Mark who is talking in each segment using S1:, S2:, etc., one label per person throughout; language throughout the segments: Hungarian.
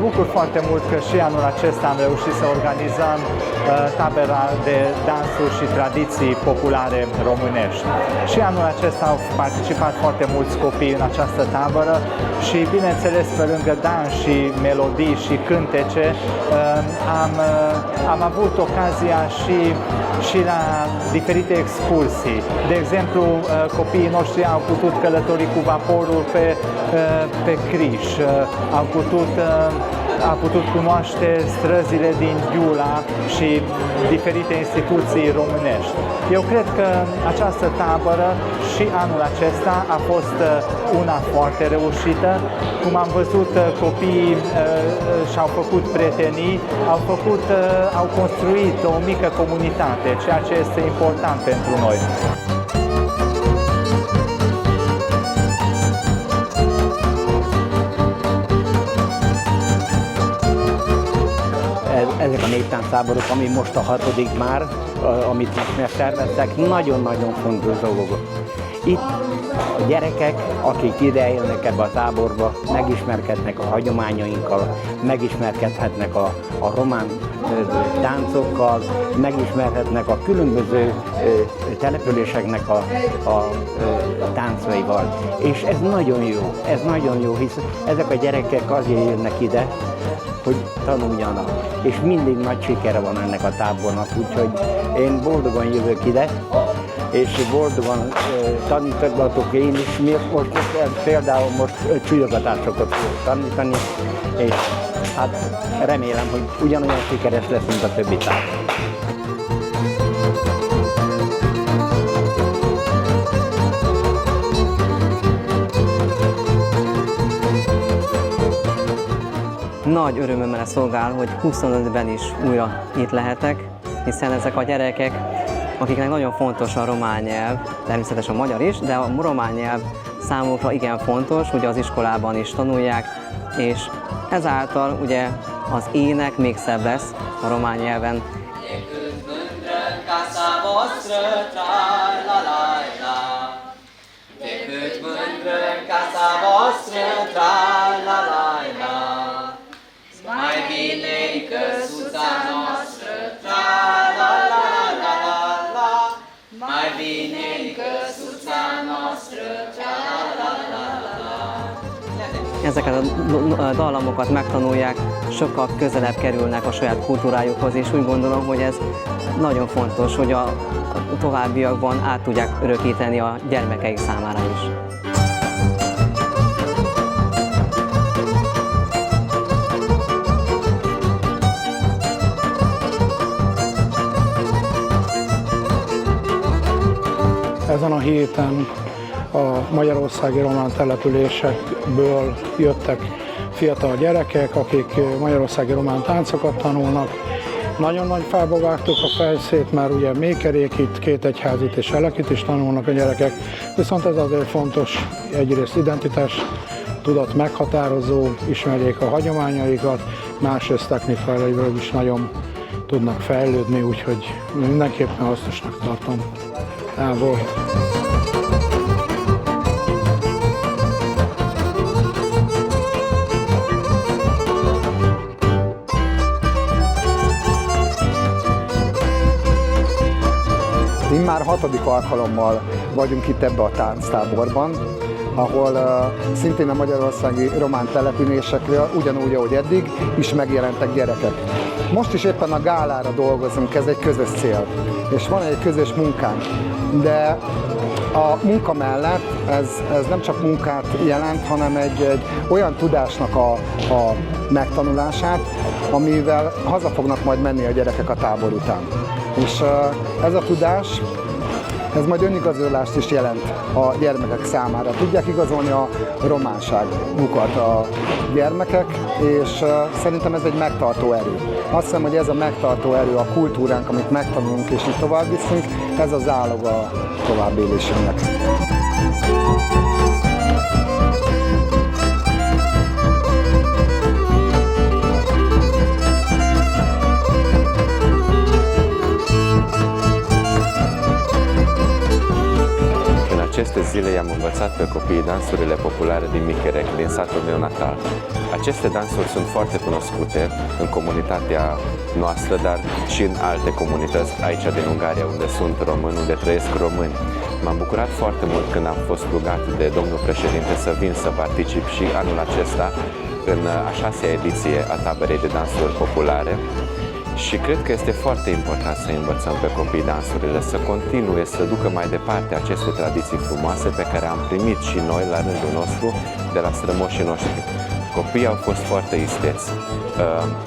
S1: bucur foarte mult că și anul acesta am reușit să organizăm tabăra de dansuri și tradiții populare românești. Și anul acesta au participat foarte mulți copii în această tabără și, bineînțeles, pe lângă dans și melodii și cântece, am avut ocazia și la diferite excursii. De exemplu, copiii noștri au putut călători cu vaporul pe Criș, au putut cunoaște străzile din Iula și diferite instituții românești. Eu cred că această tabără și anul acesta a fost una foarte reușită. Cum am văzut, copiii și-au făcut prietenii, au construit o mică comunitate, ceea ce este important pentru noi.
S2: Ezek a néptánctáborok, ami most a 6. már, amit most szerveztek, nagyon-nagyon fontos dolgok. Itt a gyerekek, akik ide jönnek ebbe a táborba, megismerkednek a hagyományainkkal, megismerkedhetnek a román táncokkal, megismerhetnek a különböző településeknek a táncaival. És ez nagyon jó, hisz ezek a gyerekek azért jönnek ide, hogy tanuljanak, és mindig nagy sikere van ennek a tábornak, úgyhogy én boldogan jövök ide, és boldogan tanítogatok én is, most például csúlyogatásokat fogok tanítani, és hát remélem, hogy ugyanolyan sikeres lesz, mint a többi tábor.
S3: Nagy örömömre szolgál, hogy 25-ben is újra itt lehetek, hiszen ezek a gyerekek, akiknek nagyon fontos a román nyelv, természetesen a magyar is, de a román nyelv számukra igen fontos, ugye az iskolában is tanulják, és ezáltal ugye az ének még szebb lesz a román nyelven.
S4: Mai bine căsuța noastră, tra-la-la-la-la-la-la, mai bine căsuța noastră, tra-la-la-la-la-la.
S3: Ezeket a dallamokat megtanulják, sokkal közelebb kerülnek a saját kultúrájukhoz, és úgy gondolom, hogy ez nagyon fontos, hogy a továbbiakban át tudják örökíteni a gyermekeik számára is.
S5: Ezen a héten a magyarországi román településekből jöttek fiatal gyerekek, akik magyarországi román táncokat tanulnak. Nagyon nagy fába vágtuk a fejszét, mert ugye mékerékit, kétegyházit és elekit is tanulnak a gyerekek, viszont ez azért fontos, egyrészt identitás tudat meghatározó, ismerjék a hagyományaikat, másrészt technikailag is nagyon tudnak fejlődni, úgyhogy mindenképpen hasznosnak tartom. Tábor.
S6: Immár 6. alkalommal vagyunk itt ebbe a tánctáborban, ahol szintén a magyarországi román településekről, ugyanúgy, ahogy eddig, is megjelentek gyerekek. Most is éppen a gálára dolgozunk, ez egy közös cél, és van egy közös munkánk, de a munka mellett ez nem csak munkát jelent, hanem egy olyan tudásnak a megtanulását, amivel haza fognak majd menni a gyerekek a tábor után. És ez a tudás, ez majd önigazolást is jelent a gyermekek számára. Tudják igazolni a románságukat a gyermekek, és szerintem ez egy megtartó erő. Azt hiszem, hogy ez a megtartó erő, a kultúránk, amit megtanulunk és így tovább viszünk, ez az áloga a továbbélésünknek.
S7: În aceste zile i-am învățat pe copiii dansurile populare din Micherec, din satul meu natal. Aceste dansuri sunt foarte cunoscute în comunitatea noastră, dar și în alte comunități aici din Ungaria, unde sunt români, unde trăiesc români. M-am bucurat foarte mult când am fost rugat de domnul președinte să vin să particip și anul acesta în a 6-a ediție a taberei de dansuri populare. Și cred că este foarte important să învățăm pe copii dansurile, să continue să ducă mai departe aceste tradiții frumoase pe care am primit și noi la rândul nostru de la strămoșii noștri. Copiii au fost foarte isteți,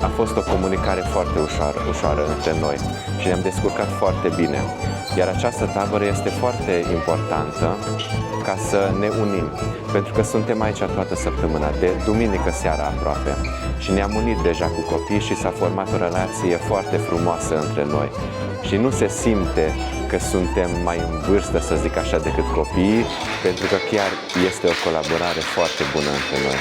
S7: a fost o comunicare foarte ușoară între noi și ne-am descurcat foarte bine. Iar această tabără este foarte importantă ca să ne unim, pentru că suntem aici toată săptămâna, de duminică seara aproape. Și ne-am unit deja cu copii și s-a format o relație foarte frumoasă între noi. Și nu se simte că suntem mai în vârstă, să zic așa, decât copiii, pentru că chiar este o colaborare foarte bună între noi.